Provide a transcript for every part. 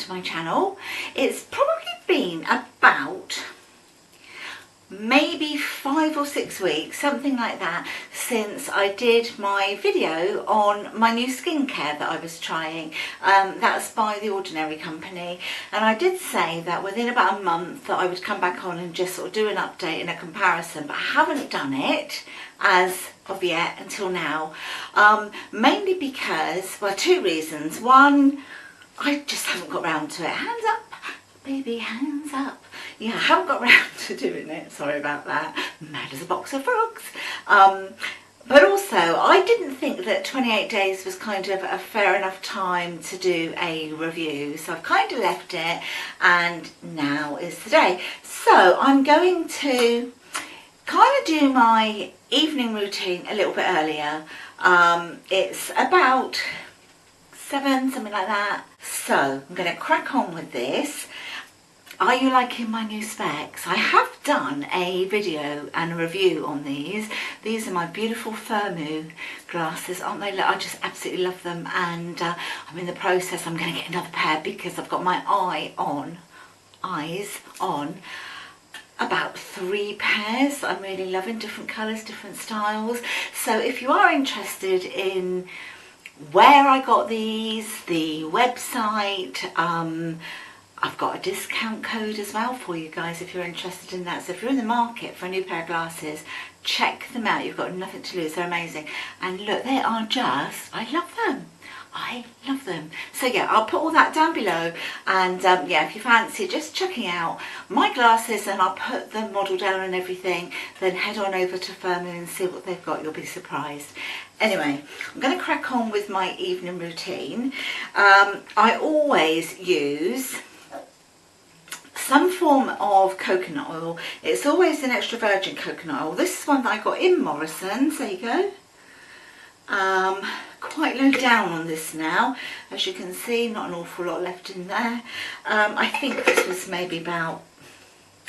to my channel. It's probably been about maybe 5 or 6 weeks, something like that, since I did my video on my new skincare that I was trying. That's by The Ordinary company, and I did say that within about a month that I would come back on and just sort of do an update and a comparison, but I haven't done it as of yet until now, mainly because, well, 2 reasons. One, I just haven't got round to it. Hands up, baby, hands up. Yeah, I haven't got round to doing it. Sorry about that. Mad as a box of frogs. But also, I didn't think that 28 days was kind of a fair enough time to do a review. So I've kind of left it, and now is the day. So I'm going to kind of do my evening routine a little bit earlier. It's about 7, something like that. So I'm going to crack on with this. Are you liking my new specs? I have done a video and a review on these. These are my beautiful Firmoo glasses, aren't they? Look, I just absolutely love them, and I'm in the process. I'm going to get another pair because I've got my eyes on about 3 pairs that I'm really loving, different colours, different styles. So if you are interested in where I got these, the website, I've got a discount code as well for you guys if you're interested in that. So if you're in the market for a new pair of glasses, check them out. You've got nothing to lose. They're amazing. And look, they are just, I love them. I love them. So yeah, I'll put all that down below, and yeah, if you fancy just checking out my glasses, and I'll put the model down and everything, then head on over to Firmoo and see what they've got. You'll be surprised. Anyway, I'm going to crack on with my evening routine. I always use some form of coconut oil. It's always an extra virgin coconut oil. This is one that I got in Morrison's. There you go. Quite low down on this now, as you can see, not an awful lot left in there. I think this was maybe about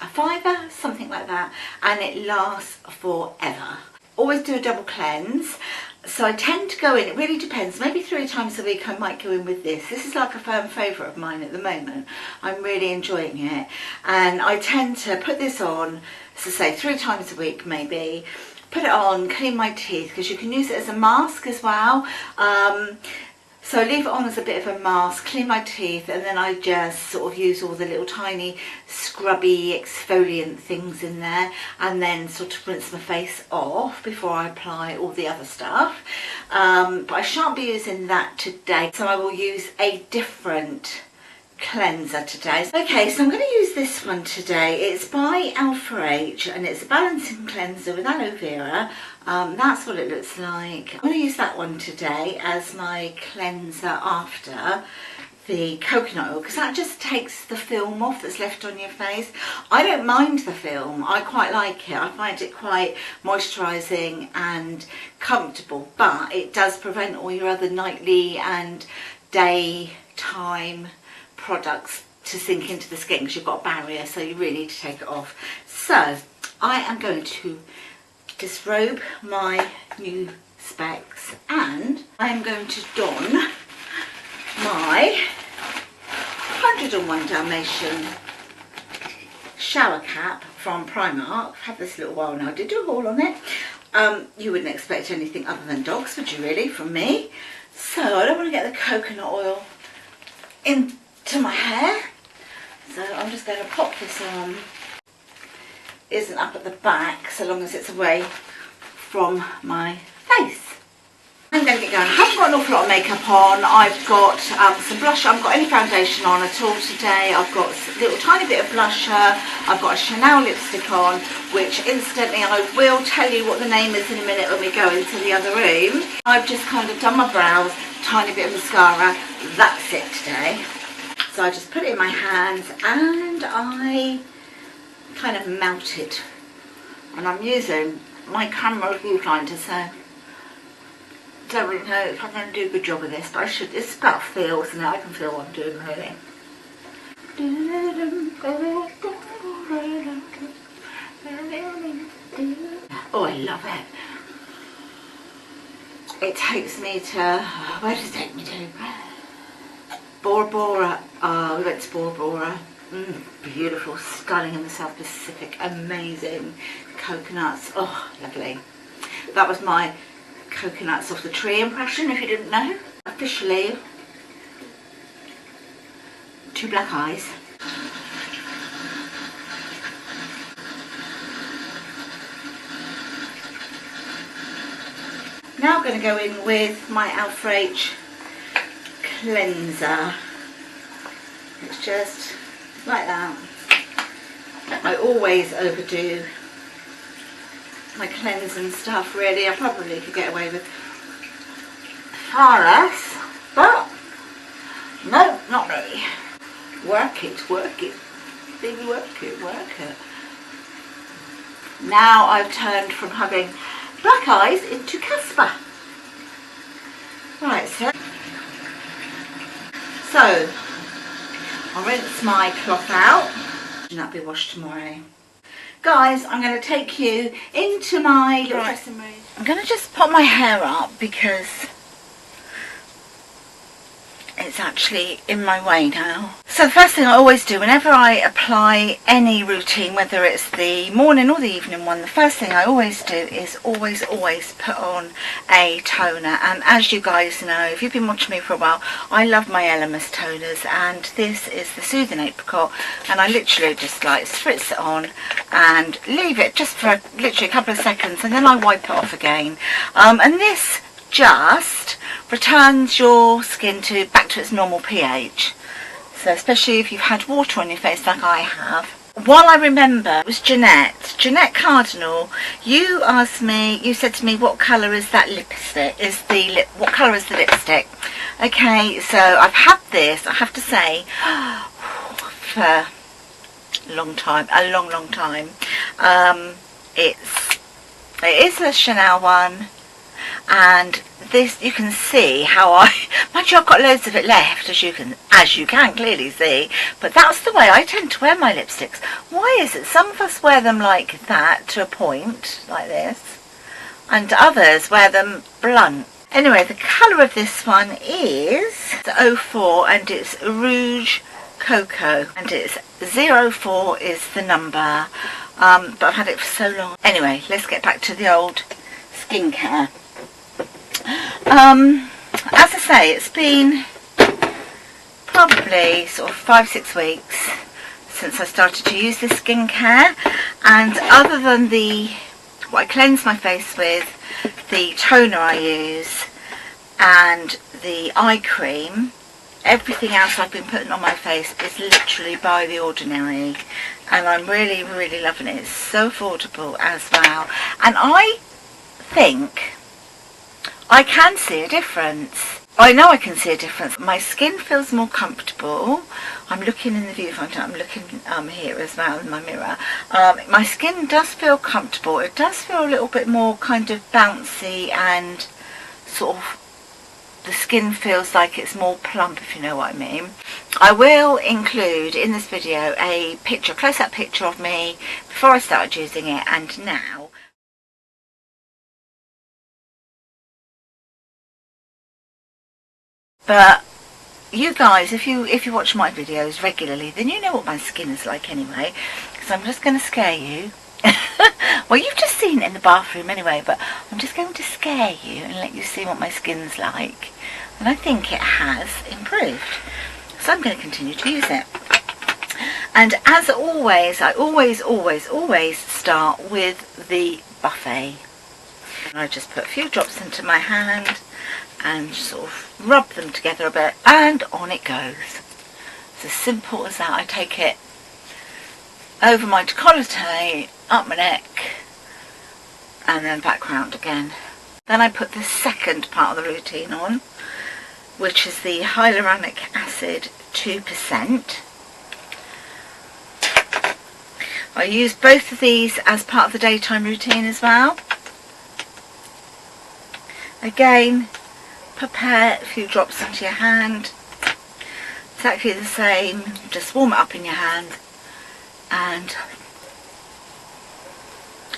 a £5, something like that, and it lasts forever. Always do a double cleanse. So I tend to go in, it really depends, maybe 3 times a week I might go in with this. This is like a firm favourite of mine at the moment. I'm really enjoying it, and I tend to put this on, so say 3 times a week maybe. Put it on, clean my teeth, because you can use it as a mask as well. So I leave it on as a bit of a mask, clean my teeth, and then I just sort of use all the little tiny scrubby exfoliant things in there, and then sort of rinse my face off before I apply all the other stuff. But I shan't be using that today, so I will use a different cleanser today. Okay, so I'm going to use this one today. It's by Alpha H, and it's a balancing cleanser with aloe vera. That's what it looks like. I'm going to use that one today as my cleanser after the coconut oil, because that just takes the film off that's left on your face. I don't mind the film, I quite like it. I find it quite moisturising and comfortable, but it does prevent all your other nightly and daytime products to sink into the skin, because you've got a barrier, so you really need to take it off. So I am going to disrobe my new specs, and I am going to don my 101 Dalmatian shower cap from Primark. I've had this a little while now. I did do a haul on it. You wouldn't expect anything other than dogs, would you really, from me? So I don't want to get the coconut oil into my hair, so I'm just going to pop this on. Isn't up at the back, so long as it's away from my face. I'm going to get going. I haven't got an awful lot of makeup on. I've got some blusher. I haven't got any foundation on at all today. I've got a little tiny bit of blusher. I've got a Chanel lipstick on, which incidentally I will tell you what the name is in a minute when we go into the other room. I've just kind of done my brows, tiny bit of mascara. That's it today. So I just put it in my hands and I kind of melt it. And I'm using my camera viewfinder, so don't really know if I'm going to do a good job of this, but I should. It's about feel, so now I can feel what I'm doing really. Oh, I love it. It takes me to, where does it take me to? Bora Bora. We went to Bora Bora. Beautiful, stunning in the South Pacific, amazing coconuts. Oh, lovely. That was my coconuts off the tree impression, if you didn't know. Officially, 2 black eyes. Now I'm going to go in with my Alpha H cleanser. It's just like that. I always overdo my cleansing stuff, really. I probably could get away with far less, but no, not really. Work it, baby, work it. Now I've turned from having black eyes into Casper. Right, so I'll rinse my cloth out and that'll be washed tomorrow. Guys, I'm going to take you into my dressing room. I'm going to just pop my hair up because it's actually in my way now. So the first thing I always do whenever I apply any routine, whether it's the morning or the evening one, the first thing I always do is always put on a toner. And as you guys know, if you've been watching me for a while, I love my Elemis toners, and this is the Soothing Apricot, and I literally just like spritz it on and leave it just for literally a couple of seconds, and then I wipe it off again. And this just returns your skin back to its normal pH. So especially if you've had water on your face like I have. While I remember, it was Jeanette Cardinal, you asked me, you said to me, what colour is that lipstick? What colour is the lipstick? Okay, so I've had this, I have to say, for a long time. It is a Chanel one. And this, you can see how mind you, I've got loads of it left, as you can clearly see, but that's the way I tend to wear my lipsticks. Why is it some of us wear them like that, to a point, like this, and others wear them blunt? Anyway, the colour of this one is 04, and it's Rouge Cocoa, and it's 04 is the number, but I've had it for so long. Anyway, let's get back to the old skincare. As I say, it's been probably sort of 5-6 weeks since I started to use this skincare, and other than what I cleanse my face with, the toner I use and the eye cream, everything else I've been putting on my face is literally by the ordinary, and I'm really loving it. It's so affordable as well, and I think I can see a difference. I know I can see a difference. My skin feels more comfortable. I'm looking in the viewfinder, I'm looking here as well in my mirror. My skin does feel comfortable. It does feel a little bit more kind of bouncy, and sort of the skin feels like it's more plump, if you know what I mean. I will include in this video a picture, close-up picture of me before I started using it and now. But you guys, if you watch my videos regularly, then you know what my skin is like anyway. So I'm just going to scare you. Well, you've just seen it in the bathroom anyway, but I'm just going to scare you and let you see what my skin's like. And I think it has improved. So I'm going to continue to use it. And as always, I always start with the buffet. I just put a few drops into my hand and sort of rub them together a bit, and on it goes. It's as simple as that. I take it over my décolleté, up my neck, and then back round again. Then I put the second part of the routine on, which is the hyaluronic acid 2%. I use both of these as part of the daytime routine as well. Again, prepare a few drops into your hand, exactly the same, just warm it up in your hand, and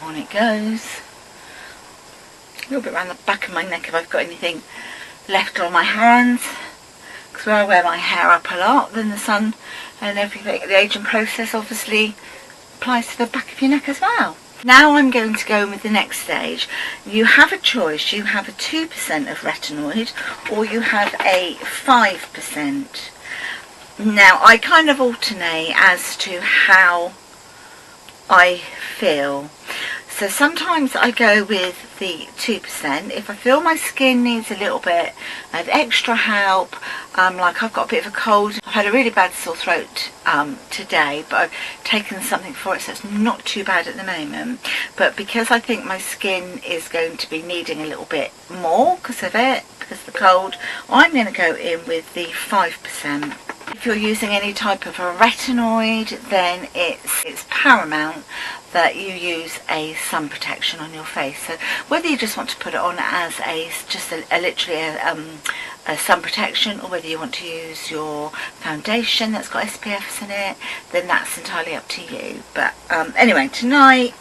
on it goes. A little bit around the back of my neck if I've got anything left on my hands, because where I wear my hair up a lot, then the sun and everything, the aging process obviously applies to the back of your neck as well. Now I'm going to go with the next stage. You have a choice. You have a 2% of retinoid or you have a 5%. Now I kind of alternate as to how I feel. So sometimes I go with the 2% if I feel my skin needs a little bit of extra help, like I've got a bit of a cold. I've had a really bad sore throat today, but I've taken something for it, so it's not too bad at the moment. But because I think my skin is going to be needing a little bit more because of it, because of the cold, I'm going to go in with the 5%. If you're using any type of a retinoid, then it's paramount that you use a sun protection on your face. So whether you just want to put it on as literally a sun protection, or whether you want to use your foundation that's got SPFs in it, then that's entirely up to you. But anyway, tonight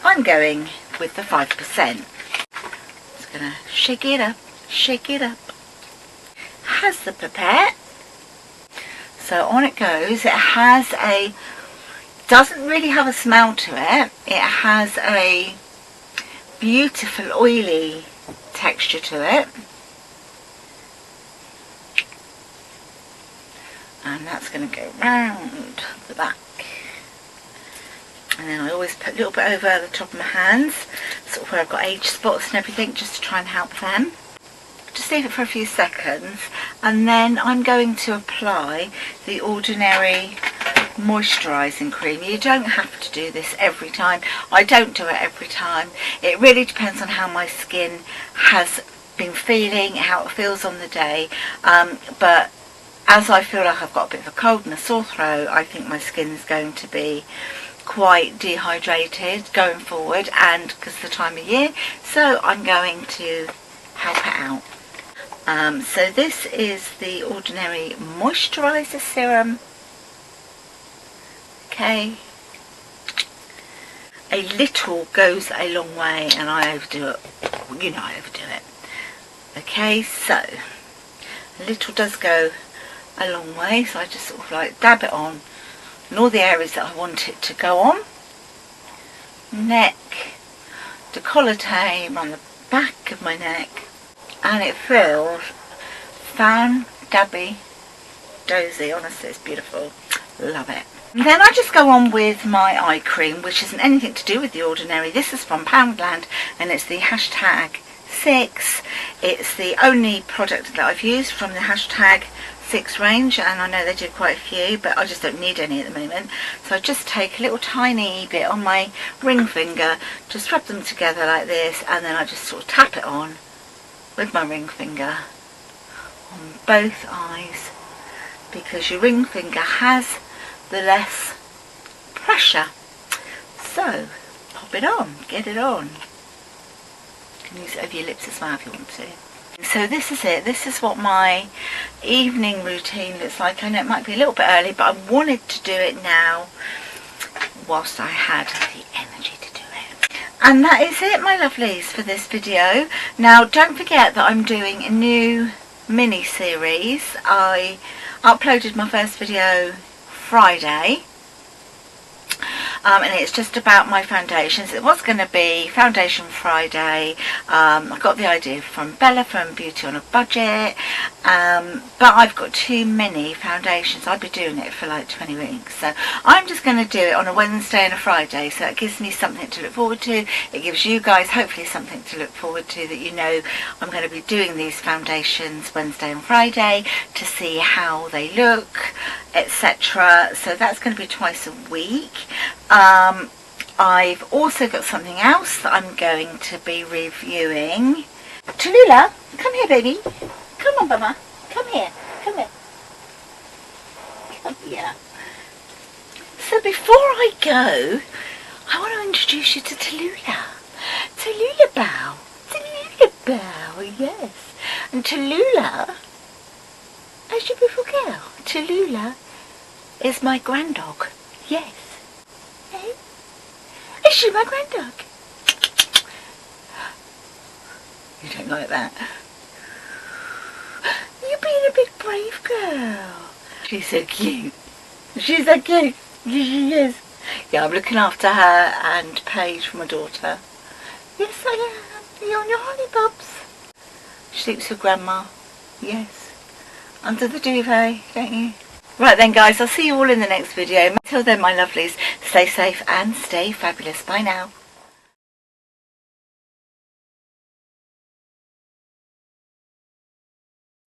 I'm going with the 5%. Just gonna shake it up, shake it up. Has the pipette. So on it goes. It has doesn't really have a smell to it. It has a beautiful oily texture to it. And that's going to go round the back. And then I always put a little bit over the top of my hands, sort of where I've got age spots and everything, just to try and help them. Just leave it for a few seconds, and then I'm going to apply the Ordinary moisturising cream. You don't have to do this every time. I don't do it every time. It really depends on how my skin has been feeling, how it feels on the day. But as I feel like I've got a bit of a cold and a sore throat, I think my skin is going to be quite dehydrated going forward, and because of the time of year, so I'm going to help it out. So this is the Ordinary Moisturiser Serum. Okay. A little goes a long way, and I overdo it. You know I overdo it. Okay, so a little does go a long way, so I just sort of like dab it on in all the areas that I want it to go on. Neck, décolleté, around the back of my neck. And it feels fan-dabby dozy. Honestly, it's beautiful. Love it. And then I just go on with my eye cream, which isn't anything to do with the Ordinary. This is from Poundland, and it's the #6. It's the only product that I've used from the #6 range, and I know they do quite a few, but I just don't need any at the moment. So I just take a little tiny bit on my ring finger, just rub them together like this, and then I just sort of tap it on with my ring finger on both eyes, because your ring finger has the less pressure. So pop it on, get it on. You can use it over your lips as well if you want to. So this is it. This is what my evening routine looks like. I know it might be a little bit early, but I wanted to do it now whilst I had the energy to do it. And that is it, my lovelies, for this video. Now don't forget that I'm doing a new mini series. I uploaded my first video Friday, and it's just about my foundations. It was going to be Foundation Friday. I got the idea from Bella from Beauty on a Budget, but I've got too many foundations. I'd be doing it for like 20 weeks, so I'm just going to do it on a Wednesday and a Friday, so it gives me something to look forward to. It gives you guys hopefully something to look forward to, that you know I'm going to be doing these foundations Wednesday and Friday to see how they look, etc. So that's going to be twice a week. I've also got something else that I'm going to be reviewing. Tallulah, come here, baby. Come on, Mama. Come here. Come here. Come here. So before I go, I want to introduce you to Tallulah. Tallulah Bow. Tallulah Bow, yes. And Tallulah, as your beautiful girl, Tallulah is my granddog. Yes. Hey? Is she my granddog? You don't like that? You being a big brave girl. She's so cute. She's so cute. She is. Yeah, I'm looking after her and Paige for my daughter. Yes, I am. You're on your honey, bubs. She sleeps with Grandma. Yes. Under the duvet, don't you? Right then, guys, I'll see you all in the next video. Until then, my lovelies, stay safe and stay fabulous. Bye now.